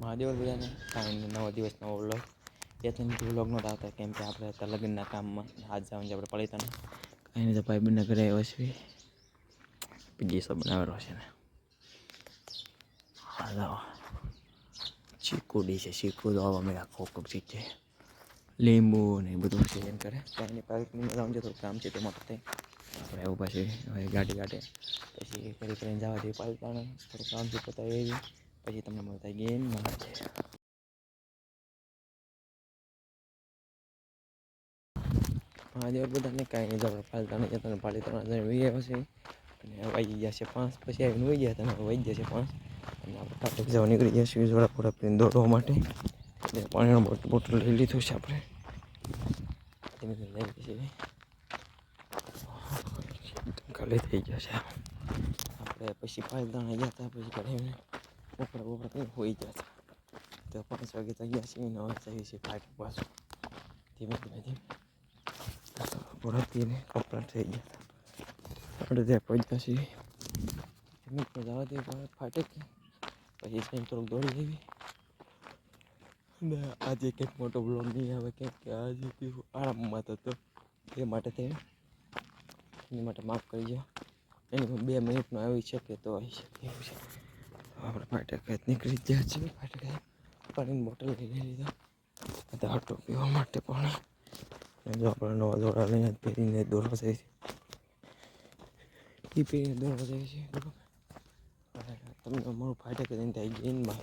મહાદેવ બધાને કાંઈ નવો દિવસ નવો વ્લોગ ત્યાંથી વ્લોગ નહોતા આવતા કેમ કે આપણે હતા લગ્નના કામમાં હાથ જવાનું છે આપણે પડીતાને કાંઈ નહીં તો ભાઈ બંને ઘરે આવ્યો છે પીડીસો બનાવેલો છે ને હા ચીકુ ડી છે ચીકુ તો આવવા મેળા કોક ચીજ છે લીંબુ ને એ બધું છે એમ કરે કાંઈ પાર્કિંગ જવાનું છે થોડું કામ છે તે માટે આપણે એવું પછી હવે ગાડી કાઢે પછી કરીને જવા દઈએ પાલતાને થોડું કામ છે પતાવી એવી પછી તમને મળતા ગેમ મળે છે મહાદેવ બધાને કાંઈ નહીં આપણે પાલતાને જતા પાલિતાણા વી હશે અને વાગી ગયા છે 5 પછી આવીને વહી ગયા હતા વાગી ગયા છે 5 અને આપણે પાટક જવા નીકળી ગયા છીએ જોડા પૂરા પીને દોડવા માટે એટલે પાણીનો બોટલ લઈ લીધું છે આપણે લઈ છીએ ખાલી થઈ ગયા છે આપણે પછી પાલતાણા ગયા હતા પછી ઘરે બોપડા કંઈ હોઈ ગયા હતા તો 5 વાગે તો ગયા છીએ ને હવે જઈએ છીએ પાટક પાછું ધીમે ધીમે પૂરા પીને કપડાં થઈ ગયા હતા આપણે ત્યાં પહોંચ્યા છીએ ધીમે જવા દઈએ ફાટક પછી જઈને થોડુંક દોડી લેવી ને આજે કંઈક મોટો બ્લોગ નહીં આવે કેમ કે આજે આરામમાં હતો એ માટે થઈને એની માટે માફ કરજો એની 2 મિનિટનો આવી શકે તો આવી શકે એવું છે આપણે ફાટક નીકળી ગયા છીએ ફાટક પાણીની બોટલ લઈ લીધા હતા આટો પીવા માટે પણ જો આપણે નવા દોડા લઈને પહેરીને દોડવા જાય છે એ પહેરીને દોડવા જાય છે તમને અમારું ફાટક કરીને ત્યાં ગેઇનમાં